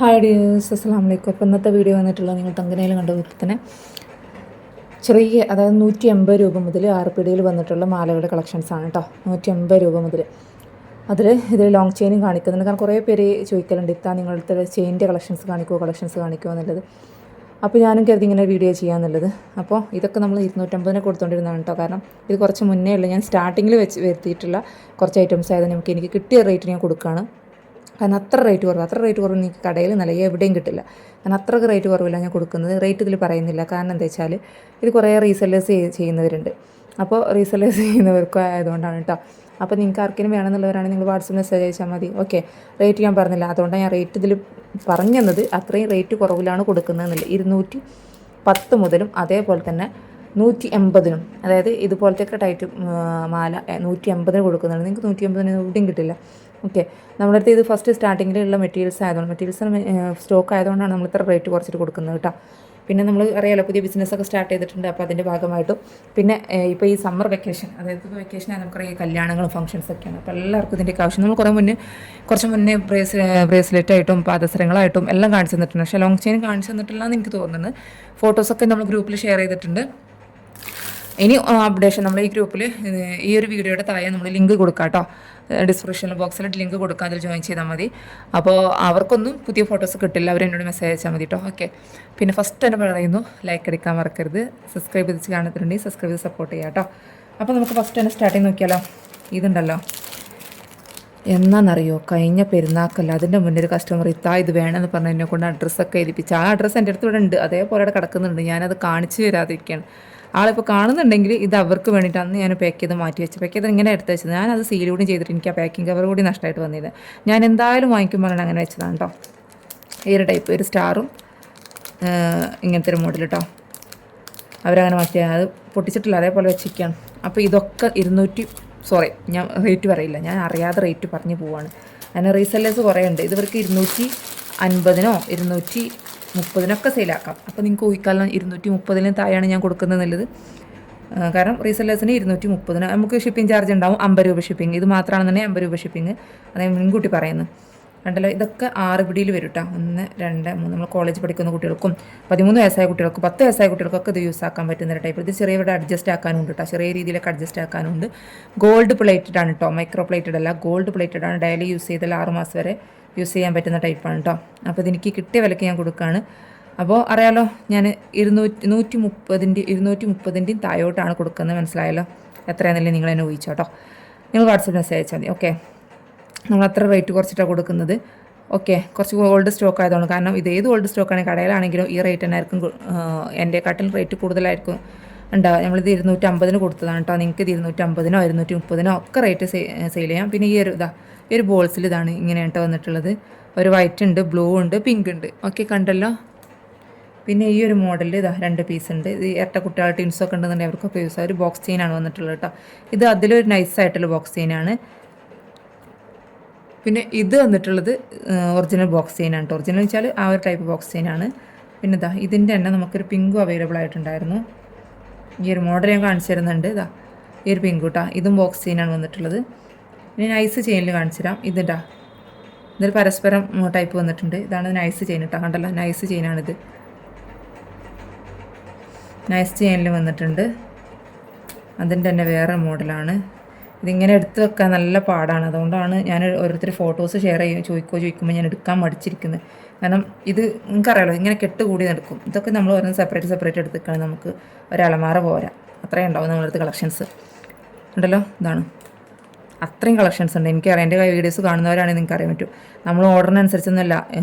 Hi dears, അസ്സലാമു അലൈക്കും. അപ്പോൾ ഇന്നത്തെ വീഡിയോ വന്നിട്ടുള്ള നിങ്ങൾ തങ്കനയിൽ കണ്ട പോലെ തന്നെ ചെറിയ, അതായത് 180 രൂപ മുതൽ ആർപിടിയിൽ വന്നിട്ടുള്ള മാലകളുടെ കളക്ഷൻസാണ് കേട്ടോ. 180 രൂപ മുതൽ ഇതിൽ ലോങ് ചെയിനും കാണിക്കുന്നുണ്ട്. കാരണം കുറേ പേര് ചോദിക്കലുണ്ട്, ഇത്താ നിങ്ങളുടെ ചെയിൻ്റെ കളക്ഷൻസ് കാണിക്കുമോ എന്നുള്ളത്. അപ്പോൾ ഞാനും കരുതി ഇങ്ങനെ വീഡിയോ ചെയ്യാമെന്നുള്ളത്. അപ്പോൾ ഇതൊക്കെ നമ്മൾ 250 കൊടുത്തുകൊണ്ടിരുന്നതാണ് കേട്ടോ. കാരണം ഇത് കുറച്ച് മുന്നേ ഉള്ള, ഞാൻ സ്റ്റാർട്ടിങ്ങിൽ വരുത്തിയിട്ടുള്ള കുറച്ച് ഐറ്റംസ് ആയതുകൊണ്ട് എനിക്ക് കിട്ടിയ റേറ്റ് ഞാൻ കൊടുക്കുകയാണ്. കാരണം അത്ര റേറ്റ് കുറവ് നിങ്ങൾക്ക് കടയിൽ നല്ല എവിടെയും കിട്ടില്ല. കാരണം അത്രയ്ക്ക് റേറ്റ് കുറവില്ല ഞാൻ കൊടുക്കുന്നത്. റേറ്റ് ഇതിൽ പറയുന്നില്ല. കാരണം എന്താ വെച്ചാൽ ഇത് കുറേ റീസെല്ലേഴ്സ് ചെയ്യുന്നവരുണ്ട്. അപ്പോൾ റീസെല്ലേഴ്സ് ചെയ്യുന്നവർക്കും ആയതുകൊണ്ടാണ് കേട്ടോ. അപ്പോൾ നിങ്ങൾക്ക് ആർക്കെങ്കിലും വേണമെന്നുള്ളവരാണെങ്കിൽ നിങ്ങൾ വാട്സപ്പ് മെസ്സേജ് അയച്ചാൽ മതി. ഓക്കെ, റേറ്റ് ഞാൻ പറഞ്ഞില്ല, അതുകൊണ്ടാണ് ഞാൻ റേറ്റ് ഇതിൽ പറഞ്ഞത്. അത്രയും റേറ്റ് കുറവിലാണ് കൊടുക്കുന്നതെന്നില്ല. 210 മുതലും അതേപോലെ തന്നെ 180-നും, അതായത് ഇതുപോലത്തെ ടൈറ്റ് മാല 180-ന് കൊടുക്കുന്നുണ്ട്. നിങ്ങൾക്ക് 180-ന് എവിടെയും കിട്ടില്ല. ഓക്കെ, നമ്മുടെ അടുത്ത് ഇത് ഫസ്റ്റ് സ്റ്റാർട്ടിങ്ങിലുള്ള മെറ്റീരിയൽസിന് സ്റ്റോക്ക് ആയതുകൊണ്ടാണ് നമ്മൾ ഇത്ര റേറ്റ് കുറച്ചിട്ട് കൊടുക്കുന്നത് കേട്ടോ. പിന്നെ നമ്മൾ അറിയാലോ, പുതിയ ബിസിനസ്സൊക്കെ സ്റ്റാർട്ട് ചെയ്തിട്ടുണ്ട്. അപ്പോൾ അതിൻ്റെ ഭാഗമായിട്ടും പിന്നെ ഇപ്പോൾ ഈ സമ്മർ വെക്കേഷൻ, അതായത് ഇപ്പോൾ വെക്കേഷനായി നമുക്കറിയാം കല്യാണങ്ങളും ഫംഗ്ഷൻസൊക്കെയാണ്. അപ്പോൾ എല്ലാവർക്കും ഇതിൻ്റെയൊക്കെ ആവശ്യം. നമ്മൾ കുറച്ച് മുന്നേ ബ്രേസ്ലെറ്റായിട്ടും പാദസരങ്ങളായിട്ടും എല്ലാം കാണിച്ചു തന്നിട്ടുണ്ട്. പക്ഷേ ലോങ് ചെയിൻ കാണിച്ചു തന്നിട്ടില്ല എന്ന് എനിക്ക് തോന്നുന്നത്. ഫോട്ടോസൊക്കെ നമ്മൾ ഗ്രൂപ്പിൽ ഷെയർ ചെയ്തിട്ടുണ്ട്. ഇനി അപ്ഡേഷൻ നമ്മൾ ഈ ഗ്രൂപ്പിൽ ഈ ഒരു വീഡിയോയുടെ താഴെ നമ്മൾ ലിങ്ക് കൊടുക്കാം കേട്ടോ. ഡിസ്ക്രിപ്ഷൻ ബോക്സിൽ ലിങ്ക് കൊടുക്കാം, അതിൽ ജോയിൻ ചെയ്താൽ മതി. അപ്പോൾ അവർക്കൊന്നും പുതിയ ഫോട്ടോസ് കിട്ടില്ല, അവരെന്നോട് മെസ്സേജ് അയച്ചാൽ മതി കേട്ടോ. ഓക്കെ, പിന്നെ ഫസ്റ്റ് തന്നെ പറയുന്നു, ലൈക്ക് അടിക്കാൻ മറക്കരുത്. സബ്സ്ക്രൈബ് ചെയ്ത് കാണുന്നുണ്ടെങ്കിൽ സബ്സ്ക്രൈബ് ചെയ്ത് സപ്പോർട്ട് ചെയ്യാം കേട്ടോ. അപ്പോൾ നമുക്ക് ഫസ്റ്റ് തന്നെ സ്റ്റാർട്ടിങ് നോക്കിയാലോ. ഇതുണ്ടല്ലോ, എന്നാണെന്നറിയോ, കഴിഞ്ഞ പെരുന്നാക്കല്ല, അതിൻ്റെ മുന്നേ ഒരു കസ്റ്റമർ ഇത് വേണമെന്ന് പറഞ്ഞ് എന്നെ കൊണ്ട് അഡ്രസ്സൊക്കെ ഏൽപ്പിച്ചു. ആ അഡ്രസ്സ് എൻ്റെ അടുത്ത് ഇവിടെ ഉണ്ട്, അതേപോലെ അവിടെ കിടക്കുന്നുണ്ട്. ഞാനത് കാണിച്ചു തരാതിരിക്കുകയാണ്. ആളിപ്പോൾ കാണുന്നുണ്ടെങ്കിൽ ഇത് അവർക്ക് വേണ്ടിയിട്ട് അന്ന് ഞാൻ പാക്ക് ചെയ്ത് മാറ്റി വെച്ച്, പാക്ക് ചെയ്ത് ഇങ്ങനെ എടുത്ത് വെച്ചത്. ഞാനത് സീലൂടെ ചെയ്തിട്ട് എനിക്ക് ആ പാക്കിംഗ് കവർ കൂടി നഷ്ടമായിട്ട് വന്നില്ല. ഞാൻ എന്തായാലും വാങ്ങിക്കുമ്പോഴാണ് അങ്ങനെ വെച്ചതാണ് കേട്ടോ. ഈ ഒരു ടൈപ്പ്, ഒരു സ്റ്റാറും ഇങ്ങനത്തെ ഒരു മോഡൽ കേട്ടോ. അവരങ്ങനെ മാറ്റിയാൽ അത് പൊട്ടിച്ചിട്ടില്ല, അതേപോലെ വെച്ചിരിക്കുകയാണ്. അപ്പോൾ ഇതൊക്കെ ഞാൻ റേറ്റ് പറയില്ല, ഞാൻ അറിയാതെ റേറ്റ് പറഞ്ഞു പോവാണ്. അതിന് റീസെല്ലേഴ്സ് കുറേ ഉണ്ട്. ഇവർക്ക് 250-നോ 230-നൊക്കെ സെയിലാക്കാം. അപ്പോൾ നിങ്ങൾക്ക് ഊഹിക്കാലം 230-ന് താഴെയാണ് ഞാൻ കൊടുക്കുന്നത് നല്ലത്. കാരണം റീസെല്ലേഴ്സിന് 230-ന് നമുക്ക് ഷിപ്പിംഗ് ചാർജ് ഉണ്ടാവും. 50 രൂപ ഷിപ്പിംഗ്. ഇത് മാത്രമാണെന്നുണ്ടെങ്കിൽ 50 രൂപ ഷിപ്പിംഗ്. അത് മുൻകൂട്ടി പറയുന്നു. കണ്ടല്ലോ, ഇതൊക്കെ 6 പിടിയിൽ വരും കേട്ടോ. 1, 2, 3 നമ്മൾ കോളേജ് പഠിക്കുന്ന കുട്ടികൾക്കും 13 വയസ്സായ കുട്ടികൾക്കും 10 വയസ്സായ കുട്ടികൾക്കൊക്കെ ഇത് യൂസ് ആക്കാൻ പറ്റുന്ന ഒരു ടൈപ്പ്. ഇത് ചെറിയ അഡ്ജസ്റ്റ് ആക്കാനുണ്ട് കേട്ടോ, ചെറിയ രീതിയിലൊക്കെ അഡ്ജസ്റ്റ് ആക്കാനുണ്ട്. ഗോൾഡ് പ്ലേറ്റഡ് ആണ് കേട്ടോ, മൈക്രോ പ്ലേറ്റഡ് അല്ല, ഗോൾഡ് പ്ലേറ്റഡ് ആണ്. ഡെയിലി യൂസ് ചെയ്താൽ 6 മാസം വരെ യൂസ് ചെയ്യാൻ പറ്റുന്ന ടൈപ്പാണ് കേട്ടോ. അപ്പോൾ ഇതെനിക്ക് കിട്ടിയ വിലയ്ക്ക് ഞാൻ കൊടുക്കുകയാണ്. അപ്പോൾ അറിയാലോ, ഞാൻ 230-ൻ്റെയും താഴോട്ടാണ് കൊടുക്കുന്നത്. മനസ്സിലായല്ലോ എത്രയാണെന്നല്ലേ നിങ്ങൾ എന്നെ ഊഹിച്ചോ കേട്ടോ. നിങ്ങൾ വാട്സപ്പ് മെസ്സേജ് അയച്ചാൽ മതി. ഓക്കെ, നമ്മൾ അത്ര റേറ്റ് കുറച്ചിട്ടാണ് കൊടുക്കുന്നത്. ഓക്കെ, കുറച്ച് ഓൾഡ് സ്റ്റോക്ക് ആയതുകൊണ്ട്. കാരണം ഇത് ഏത് ഓൾഡ് സ്റ്റോക്കാണെങ്കിൽ കടയിലാണെങ്കിലും ഈ റേറ്റ് തന്നെ ആയിരിക്കും, എൻ്റെ കാട്ടിൽ റേറ്റ് കൂടുതലായിരിക്കും ഉണ്ടാവുക. നമ്മളിത് 250-ന് കൊടുത്തതാണ് കേട്ടോ. നിങ്ങൾക്ക് ഇത് 250-നോ 230-നോ ഒക്കെ റേറ്റ് സെയിൽ ചെയ്യാം. പിന്നെ ഈ ഒരു ബോൾസിൽ ഇതാണ് ഇങ്ങനെയാണ് കേട്ടോ വന്നിട്ടുള്ളത്. ഒരു വൈറ്റ് ഉണ്ട്, ബ്ലൂ ഉണ്ട്, പിങ്ക് ഉണ്ട്. ഓക്കെ, കണ്ടല്ലോ. പിന്നെ ഈ ഒരു മോഡലിൽ 2 പീസ് ഉണ്ട്. ഇത് ഇരട്ട കുട്ടികൾ ടിൻസൊക്കെ ഉണ്ടെന്നുണ്ടെങ്കിൽ അവർക്കൊക്കെ യൂസ് ആവും. ഒരു ബോക്സ് ചെയിനാണ് വന്നിട്ടുള്ളത് കേട്ടോ. ഇത് അതിലൊരു നൈസായിട്ടുള്ള ബോക്സ് ചെയിനാണ്. പിന്നെ ഇത് വന്നിട്ടുള്ളത് ഒറിജിനൽ ബോക്സ് ചെയിനാണ് കേട്ടോ. ഒറിജിനൽ വെച്ചാൽ ആ ഒരു ടൈപ്പ് ബോക്സ് ചെയിനാണ്. പിന്നെ ഇതിൻ്റെ തന്നെ നമുക്കൊരു പിങ്കും അവൈലബിൾ ആയിട്ടുണ്ടായിരുന്നു. ഈ ഒരു മോഡൽ ഞാൻ കാണിച്ചു തരുന്നുണ്ട്. ഈ ഒരു പിങ്ക് കേട്ടോ, ഇതും ബോക്സ് ചെയിനാണ് വന്നിട്ടുള്ളത്. പിന്നെ നൈസ് ചെയിനിൽ കാണിച്ചു തരാം. ഇതൊരു പരസ്പരം ടൈപ്പ് വന്നിട്ടുണ്ട്. ഇതാണ് നൈസ് ചെയിൻ കേട്ടോ. കണ്ടല്ലോ, നൈസ് ചെയിനാണിത്. നൈസ് ചെയിനിൽ വന്നിട്ടുണ്ട്. അതിൻ്റെ തന്നെ വേറെ മോഡലാണ്. ഇതിങ്ങനെ എടുത്ത് വെക്കാൻ നല്ല പാടാണ്. അതുകൊണ്ടാണ് ഞാൻ ഓരോരുത്തർ ഫോട്ടോസ് ഷെയർ ചോദിക്കുമ്പോൾ ഞാൻ എടുക്കാൻ മടിച്ചിരിക്കുന്നത്. കാരണം ഇത് നിങ്ങൾക്കറിയാലോ, ഇങ്ങനെ കെട്ടുകൂടി നടക്കും. ഇതൊക്കെ നമ്മൾ ഓരോ സെപ്പറേറ്റ് എടുത്ത് വെക്കുകയാണെങ്കിൽ നമുക്ക് ഒരലമാര പോരാ. അത്രയും ഉണ്ടാവും നമ്മളടുത്ത് കളക്ഷൻസ്. ഉണ്ടല്ലോ, ഇതാണ് അത്രയും കളക്ഷൻസ് ഉണ്ട്. എനിക്കറിയാം, എൻ്റെ വീഡിയോസ് കാണുന്നവരാണെങ്കിൽ നിങ്ങൾക്ക് അറിയാൻ പറ്റും. നമ്മൾ ഓർഡറിനനുസരിച്ചൊന്നുമല്ല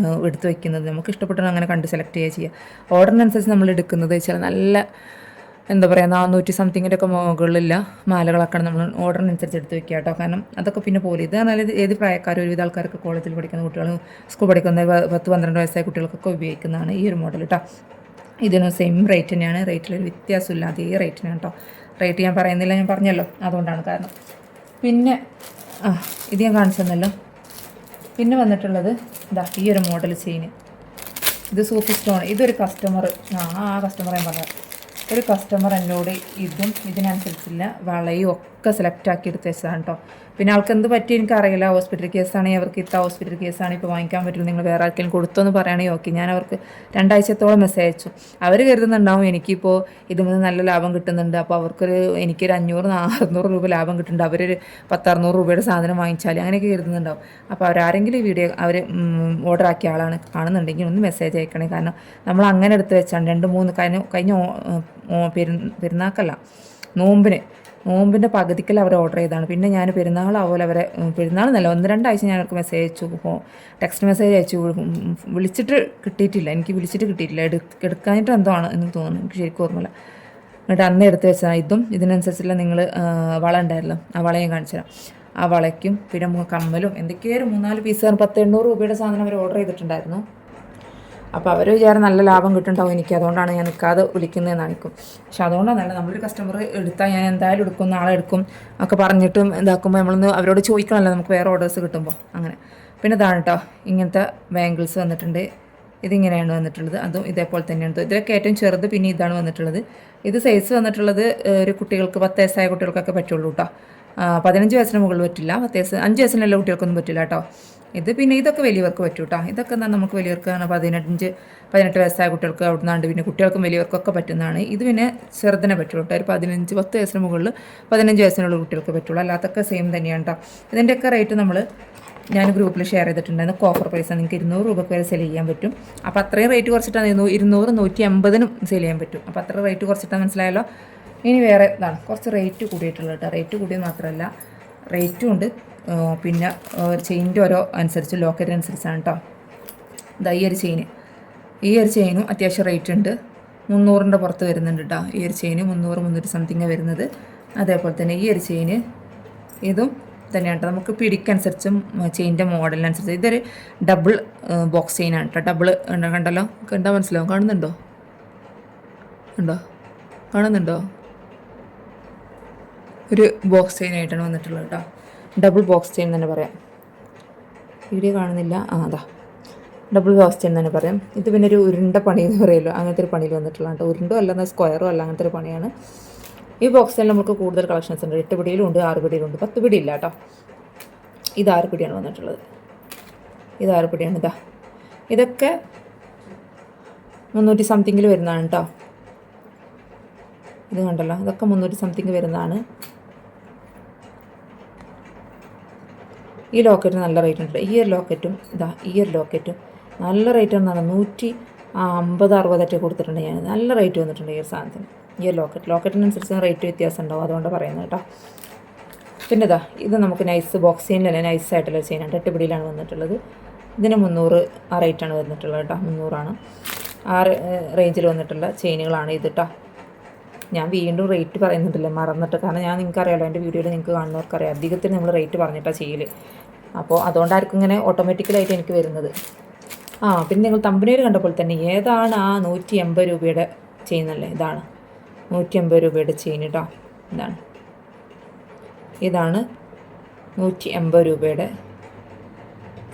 എടുത്ത് വയ്ക്കുന്നത്. നമുക്ക് ഇഷ്ടപ്പെട്ട അങ്ങനെ കണ്ട് സെലക്ട് ചെയ്യുക. ഓർഡറിനനുസരിച്ച് നമ്മൾ എടുക്കുന്നത് വെച്ചാൽ നല്ല എന്താ പറയുക, 400 സംതിങ്ങിൻ്റെ ഒക്കെ മുകളിലുള്ള മാലകളൊക്കെയാണ് നമ്മൾ ഓർഡറിനനുസരിച്ച് എടുത്ത് വെക്കുക കേട്ടോ. കാരണം അതൊക്കെ പിന്നെ പോലെ ഇത് പറഞ്ഞാൽ ഏത് പ്രായക്കാരും ഒരുവിധ ആൾക്കാർക്ക് കോളേജിൽ പഠിക്കുന്ന കുട്ടികൾ, സ്കൂൾ പഠിക്കുന്ന 10-12 വയസ്സായ കുട്ടികൾക്കൊക്കെ ഉപയോഗിക്കുന്നതാണ് ഈ ഒരു മോഡൽ കേട്ടോ. ഇതിന് സെയിം റേറ്റ് തന്നെയാണ്. റേറ്റിലൊരു വ്യത്യാസമില്ല, അതേ റേറ്റിനാണ് കേട്ടോ. റേറ്റ് ഞാൻ പറയുന്നില്ല, ഞാൻ പറഞ്ഞല്ലോ, അതുകൊണ്ടാണ്. കാരണം പിന്നെ ഇത് ഞാൻ കാണിച്ചു തന്നല്ലോ. പിന്നെ വന്നിട്ടുള്ളത് ഈ ഒരു മോഡൽ ചെയിന്. ഇത് സൂപ്പർ സ്റ്റോൺ. ഇതൊരു കസ്റ്റമർ ഞാൻ പറയാം. ഒരു കസ്റ്റമർ എന്നോട് ഇതിനനുസരിച്ചുള്ള വളയും ഒക്കെ സെലക്ട് ആക്കി എടുത്ത് വെച്ചതാണ് കേട്ടോ. പിന്നെ ആൾക്ക് എന്ത് പറ്റി എനിക്കറിയില്ല. ഹോസ്പിറ്റൽ കേസാണെങ്കിൽ അവർക്ക് ഇത്ത ഹോസ്പിറ്റൽ കേസാണ് ഇപ്പോൾ വാങ്ങിക്കാൻ പറ്റില്ല, നിങ്ങൾ വേറെ ആർക്കെങ്കിലും കൊടുത്തോന്ന് പറയുകയാണെങ്കിൽ ഓക്കെ. ഞാൻ അവർക്ക് 2 ആഴ്ചത്തോളം മെസ്സേജ് അയച്ചു. അവർ കരുതുന്നുണ്ടാവും എനിക്കിപ്പോൾ ഇതിൽ നല്ല ലാഭം കിട്ടുന്നുണ്ട്, അപ്പോൾ എനിക്കൊരു 500-600 രൂപ ലാഭം കിട്ടുന്നുണ്ട്, അവരൊരു 10-600 രൂപയുടെ സാധനം വാങ്ങിച്ചാൽ അങ്ങനെയൊക്കെ കരുതുന്നുണ്ടാവും. അപ്പോൾ അവരാരെങ്കിലും ഈ വീഡിയോ ഓർഡർ ആക്കിയ ആളാണ് കാണുന്നുണ്ടെങ്കിൽ ഒന്ന് മെസ്സേജ് അയക്കണേ. കാരണം നമ്മൾ അങ്ങനെ എടുത്ത് വെച്ചാണ് 2-3 കഴിഞ്ഞ പെരുന്നാക്കല്ല, നോമ്പിൻ്റെ പകുതിക്കൽ അവർ ഓർഡർ ചെയ്തതാണ്. പിന്നെ ഞാൻ പെരുന്നാളാവുമല്ലോ പെരുന്നാളെന്നല്ല 1-2 ആഴ്ച ഞാൻ അവർക്ക് മെസ്സേജ് അയച്ചു, ടെക്സ്റ്റ് മെസ്സേജ് അയച്ചു, വിളിച്ചിട്ട് കിട്ടിയിട്ടില്ല. എനിക്ക് വിളിച്ചിട്ട് കിട്ടിയിട്ടില്ല, എടുക്കാനായിട്ട് എന്തോ ആണ് എന്ന് തോന്നുന്നു, എനിക്ക് ശരിക്കും ഓർമ്മയില്ല. എന്നിട്ട് അന്ന് എടുത്ത് വെച്ചതാണ് ഇതും. ഇതിനനുസരിച്ചുള്ള നിങ്ങൾ വള ഉണ്ടായിരുന്നല്ലോ, ആ വളയും കാണിച്ചു തരാം. ആ വളയ്ക്കും പിന്നെ കമ്മലും എന്തൊക്കെയോ 3-4 പീസ് 10-800 രൂപയുടെ സാധനം അവർ ഓർഡർ ചെയ്തിട്ടുണ്ടായിരുന്നു. അപ്പോൾ അവർ വിചാരം നല്ല ലാഭം കിട്ടുന്നുണ്ടാവും എനിക്ക്, അതുകൊണ്ടാണ് ഞാൻ നിൽക്കാതെ വിളിക്കുന്നതെന്ന് കാണിക്കും. പക്ഷെ അതുകൊണ്ടാണ് നമ്മളൊരു കസ്റ്റമർ എടുത്താൽ ഞാൻ എന്തായാലും എടുക്കും, നാളെ എടുക്കും ഒക്കെ പറഞ്ഞിട്ടും ഇതാക്കുമ്പോൾ നമ്മളൊന്ന് അവരോട് ചോദിക്കണമല്ലോ നമുക്ക് വേറെ ഓർഡേഴ്സ് കിട്ടുമ്പോൾ. അങ്ങനെ പിന്നെ ഇതാണ് കേട്ടോ, ഇങ്ങനത്തെ ബാംഗിൾസ് വന്നിട്ടുണ്ട്. ഇതിങ്ങനെയാണ് വന്നിട്ടുള്ളത്, അതും ഇതേപോലെ തന്നെയാണ്. ഇതിലൊക്കെ ഏറ്റവും ചെറുത് പിന്നെ ഇതാണ് വന്നിട്ടുള്ളത്. ഇത് സൈസ് വന്നിട്ടുള്ളത് ഒരു കുട്ടികൾക്ക് 10 വയസ്സായ കുട്ടികൾക്കൊക്കെ പറ്റുള്ളൂ കേട്ടോ. 15 വയസ്സിന് മുകളിൽ പറ്റില്ല, 5 വയസ്സിനുള്ള കുട്ടികൾക്കൊന്നും പറ്റില്ല കേട്ടോ. പിന്നെ ഇതൊക്കെ വലിയവർക്ക് പറ്റും കേട്ടോ. ഇതൊക്കെ എന്നാൽ നമുക്ക് വലിയവർക്ക് 15-18 വയസ്സായ കുട്ടികൾക്ക് അവിടുന്നാണ്ട് പിന്നെ കുട്ടികൾക്കും വലിയവർക്കൊക്കെ പറ്റുന്നതാണ്. ഇത് പിന്നെ ചെറുതിനെ പറ്റുള്ളൂ കേട്ടോ. ഒരു 10 വയസ്സിന് മുകളിൽ 15 വയസ്സിനുള്ള കുട്ടികൾക്ക് പറ്റുള്ളൂ, അല്ലാത്തൊക്കെ സെയിം തന്നെയാണ് കേട്ടോ. ഇതിൻ്റെയൊക്കെ റേറ്റ് ഞാൻ ഗ്രൂപ്പിൽ ഷെയർ ചെയ്തിട്ടുണ്ടായിരുന്നു. ഓഫർ പ്രൈസാണ്, നിങ്ങൾക്ക് 200 രൂപയ്ക്ക് വരെ സെയിൽ ചെയ്യാൻ പറ്റും. അപ്പോൾ അത്രയും റേറ്റ് കുറച്ചിട്ടാണ് 200-150 സെയിൽ ചെയ്യാൻ പറ്റും. അപ്പോൾ അത്ര റേറ്റ് കുറച്ചിട്ടാണ്, മനസ്സിലായല്ലോ. ഇനി വേറെ ഇതാണ് കുറച്ച് റേറ്റ് കൂടിയിട്ടുള്ളത് കേട്ടോ. റേറ്റ് കൂടിയത് മാത്രമല്ല റേറ്റും ഉണ്ട്, പിന്നെ ചെയിൻ്റെ ഓരോ അനുസരിച്ച് ലോക്കറ്റിനനുസരിച്ചാണ് കേട്ടോ. ഇതാ ഈ ഒരു ചെയിനും അത്യാവശ്യം റേറ്റ് ഉണ്ട്, 300-ൻ്റെ പുറത്ത് വരുന്നുണ്ട് കേട്ടോ. ഈ ഒരു ചെയിന് 300-300 സംതിങ് വരുന്നത്. അതേപോലെ തന്നെ ഈ ഒരു ചെയിന് ഇതും തന്നെയാണ് കേട്ടോ. നമുക്ക് പിടിക്കനുസരിച്ചും ചെയിൻ്റെ മോഡലിനനുസരിച്ച്. ഇതൊരു ഡബിൾ ബോക്സ് ചെയിനാണ് കേട്ടോ. ഡബിൾ കണ്ടല്ലോ, കണ്ടാൽ മനസ്സിലാവും. കാണുന്നുണ്ടോ? ഒരു ബോക്സ് ചെയിനായിട്ടാണ് വന്നിട്ടുള്ളത് കേട്ടോ. ഡബിൾ ബോക്സ് ചെയിൻ തന്നെ പറയാം. വീഡിയോ കാണുന്നില്ല, അതാ ഡബിൾ ബോക്സ് ചെയിൻ തന്നെ പറയാം. ഇത് പിന്നെ ഒരു ഉരുണ്ട പണി എന്ന് പറയുമല്ലോ, അങ്ങനത്തെ ഒരു പണിയിൽ വന്നിട്ടുള്ള കേട്ടോ. ഉരുണ്ടോ അല്ല, സ്ക്വയറോ അല്ല, അങ്ങനത്തെ ഒരു പണിയാണ്. ഈ ബോക്സിൽ നമുക്ക് കൂടുതൽ കളക്ഷൻസ് ഉണ്ട്. 8 പിടിയിലും ഉണ്ട്, 6 പിടിയിലും ഉണ്ട്, 10 പിടി ഇല്ല കേട്ടോ. ഇത് 6 പിടിയാണ് വന്നിട്ടുള്ളത്. ഇത് 6 പിടിയാണ്. ഇതൊക്കെ 300 സംതിങ്ങിൽ വരുന്നതാണ് കേട്ടോ. ഇത് കണ്ടല്ലോ, ഇതൊക്കെ 300 സംതിങ് വരുന്നതാണ്. ഈ ലോക്കറ്റ് നല്ല റേറ്റ് ഉണ്ട്. ഈ ഒരു ലോക്കറ്റും നല്ല റേറ്റ് എന്നാണ്. 150-60 കൊടുത്തിട്ടുണ്ട് ഞാൻ. നല്ല റേറ്റ് വന്നിട്ടുണ്ട് ഈ ഒരു സാധനത്തിന്. ഈ ഒരു ലോക്കറ്റിനനുസരിച്ച് റേറ്റ് വ്യത്യാസം ഉണ്ടാവും, അതുകൊണ്ട് പറയുന്നത് കേട്ടോ. പിന്നെ ഇത് നമുക്ക് നൈസ് ബോക്സ് ചെയിനിലല്ല, നൈസായിട്ടുള്ള ചെയിനാണ്. 8 പിടിയിലാണ് വന്നിട്ടുള്ളത്. ഇതിന് 300 ആ റേറ്റാണ് വന്നിട്ടുള്ളത് കേട്ടോ. 300 ആ റേഞ്ചിൽ വന്നിട്ടുള്ള ചെയിനുകളാണ് ഇത് കേട്ടോ. ഞാൻ വീണ്ടും റേറ്റ് പറയുന്നുണ്ടല്ലോ, മറന്നിട്ട്. കാരണം നിങ്ങൾക്കറിയാമല്ലോ, എൻ്റെ വീഡിയോയിൽ നിങ്ങൾക്ക് കാണുന്നവർക്കറിയാം, അധികത്തിന് നമ്മൾ റേറ്റ് പറഞ്ഞിട്ടാണ് ചെയ്യൽ. അപ്പോൾ അതുകൊണ്ടായിരിക്കും ഇങ്ങനെ ഓട്ടോമാറ്റിക്കലായിട്ട് എനിക്ക് വരുന്നത്. പിന്നെ നിങ്ങൾ തമ്പനയിൽ കണ്ടപ്പോൾ തന്നെ ഏതാണ് ആ 180 രൂപയുടെ ചെയിൻ അല്ലേ? ഇതാണ് 180 രൂപയുടെ ചെയിൻ കേട്ടോ. ഇതാണ് 180 രൂപയുടെ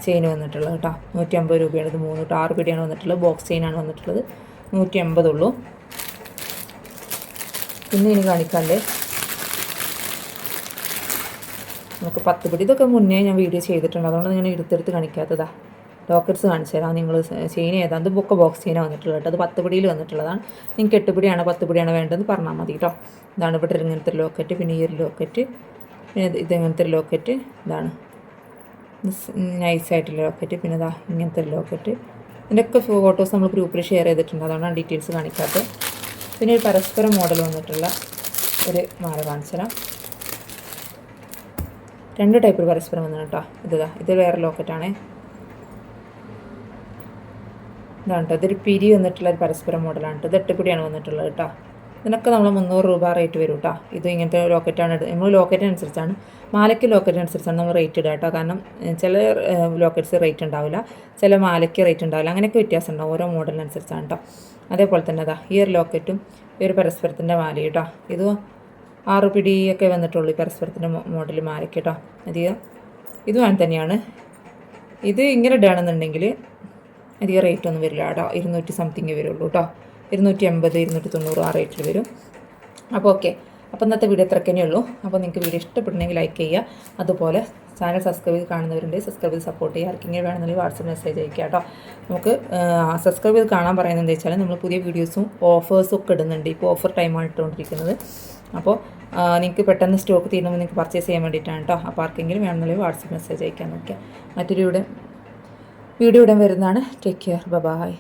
ചെയിൻ വന്നിട്ടുള്ളത് കേട്ടോ. 150 രൂപയാണ്. ഇത് 3-6 പിടിയാണ് വന്നിട്ടുള്ളത്. ബോക്സ് ചെയിനാണ് വന്നിട്ടുള്ളത്. 180 ഉള്ളൂ. പിന്നെ ഇനി കാണിക്കാല്ലേ, നമുക്ക് 10 പിടി. ഇതൊക്കെ മുന്നേ ഞാൻ വീഡിയോ ചെയ്തിട്ടുണ്ട്, അതുകൊണ്ട് ഞാൻ എടുത്തെടുത്ത് കാണിക്കാത്തതാ. ലോക്കറ്റ്സ് കാണിച്ചു തരാം. നിങ്ങൾ ചെയിൻ ഏതാണ്ട് ബോക്സ് ചെയിനാണ് വന്നിട്ടുള്ളത് കേട്ടോ. അത് 10 പിടിയിൽ വന്നിട്ടുള്ളതാണ്. നിങ്ങൾക്ക് 8 പിടിയാണോ 10 പിടിയാണോ വേണ്ടതെന്ന് പറഞ്ഞാൽ മതി കേട്ടോ. ഇതാണ് ഇവിടെ ഇങ്ങനത്തെ ഒരു ലോക്കറ്റ്. പിന്നെ ഈ ഒരു ലോക്കറ്റ്, പിന്നെ ഇങ്ങനത്തെ ഒരു ലോക്കറ്റ്. ഇതാണ് നൈസായിട്ടുള്ള ലോക്കറ്റ്. പിന്നെ ഇങ്ങനത്തെ ഒരു ലോക്കറ്റ്. ഇതിൻ്റെയൊക്കെ ഫോട്ടോസ് നമ്മൾ ഗ്രൂപ്പിൽ ഷെയർ ചെയ്തിട്ടുണ്ട്, അതുകൊണ്ടാണ് ഡീറ്റെയിൽസ് കാണിക്കാത്തത്. പിന്നെ ഒരു പരസ്പരം മോഡൽ വന്നിട്ടുള്ള ഒരു മാല കാണിച്ചു തരാം. 2 ടൈപ്പ് പരസ്പരം വന്നിട്ട് കേട്ടോ. ഇത് വേറെ ലോക്കറ്റാണേ. ഇതാണ് കേട്ടോ. ഇതൊരു പിരി വന്നിട്ടുള്ള ഒരു പരസ്പരം മോഡലാണ് കേട്ടോ. ഇത് 8 പിടിയാണ് വന്നിട്ടുള്ളത് കേട്ടോ. ഇതിനൊക്കെ നമ്മൾ 300 രൂപ റേറ്റ് വരും കേട്ടോ. ഇത് ഇങ്ങനത്തെ ലോക്കറ്റാണ്. നമ്മൾ ലോക്കറ്റിനനുസരിച്ചാണ്, മാലയ്ക്ക് ലോക്കറ്റിനനുസരിച്ചാണ് നമ്മൾ റേറ്റ് ഇടുക കേട്ടോ. കാരണം ചില ലോക്കറ്റ്സ് റേറ്റ് ഉണ്ടാവില്ല, ചില മാലയ്ക്ക് റേറ്റ് ഉണ്ടാവില്ല, അങ്ങനെയൊക്കെ വ്യത്യാസം ഉണ്ടാവും, ഓരോ മോഡലിനനുസരിച്ചാണ് കേട്ടോ. അതേപോലെ തന്നെ ഈ ഒരു ലോക്കറ്റും ഈ ഒരു പരസ്പരത്തിൻ്റെ മാലയും കേട്ടോ. ഇത് 6 പിടിയൊക്കെ വന്നിട്ടുള്ളൂ ഈ പരസ്പരത്തിൻ്റെ മോഡൽ മാലയ്ക്ക് കേട്ടോ. ഇതും അങ്ങനെ തന്നെയാണ്. ഇത് ഇങ്ങനെ ഇടുകയാണെന്നുണ്ടെങ്കിൽ അധികം റേറ്റ് ഒന്നും വരില്ല കേട്ടോ. 200 സംതിങ് വരുള്ളൂ കേട്ടോ. 280, 290 ആ റേറ്റിൽ വരും. അപ്പോൾ ഓക്കെ, അപ്പോൾ ഇന്നത്തെ വീഡിയോ ഇത്രയ്ക്കേ ഉള്ളൂ. അപ്പോൾ നിങ്ങൾക്ക് വീഡിയോ ഇഷ്ടപ്പെട്ടുണ്ടെങ്കിൽ ലൈക്ക് ചെയ്യുക. അതുപോലെ ചാനൽ സബ്സ്ക്രൈബ് ചെയ്ത് കാണുന്നവരുണ്ടെങ്കിൽ സബ്സ്ക്രൈബ് ചെയ്ത് സപ്പോർട്ട് ചെയ്യുക. ആർക്കെങ്കിലും വേണമെന്നുണ്ടെങ്കിൽ വാട്സപ്പ് മെസ്സേജ് അയക്കുക കേട്ടോ. നമുക്ക് സബ്സ്ക്രൈബ് ചെയ്ത് കാണാൻ പറയുന്നത് എന്താ വെച്ചാൽ നമ്മൾ പുതിയ വീഡിയോസും ഓഫേഴ്സും ഒക്കെ ഇടുന്നുണ്ട്. ഇപ്പോൾ ഓഫർ ടൈമാണ് ഇട്ടുകൊണ്ടിരിക്കുന്നത്. അപ്പോൾ നിങ്ങൾക്ക് പെട്ടെന്ന് സ്റ്റോക്ക് തീരുമ്പോൾ നിങ്ങൾക്ക് പർച്ചേസ് ചെയ്യാൻ വേണ്ടിയിട്ടാണ് കേട്ടോ. അപ്പോൾ ആർക്കെങ്കിലും വേണമെന്നുണ്ടെങ്കിൽ വാട്സപ്പ് മെസ്സേജ് അയക്കാൻ നോക്കുക. മറ്റൊരു വീഡിയോ വരുന്നതാണ്. Take care. ബൈ.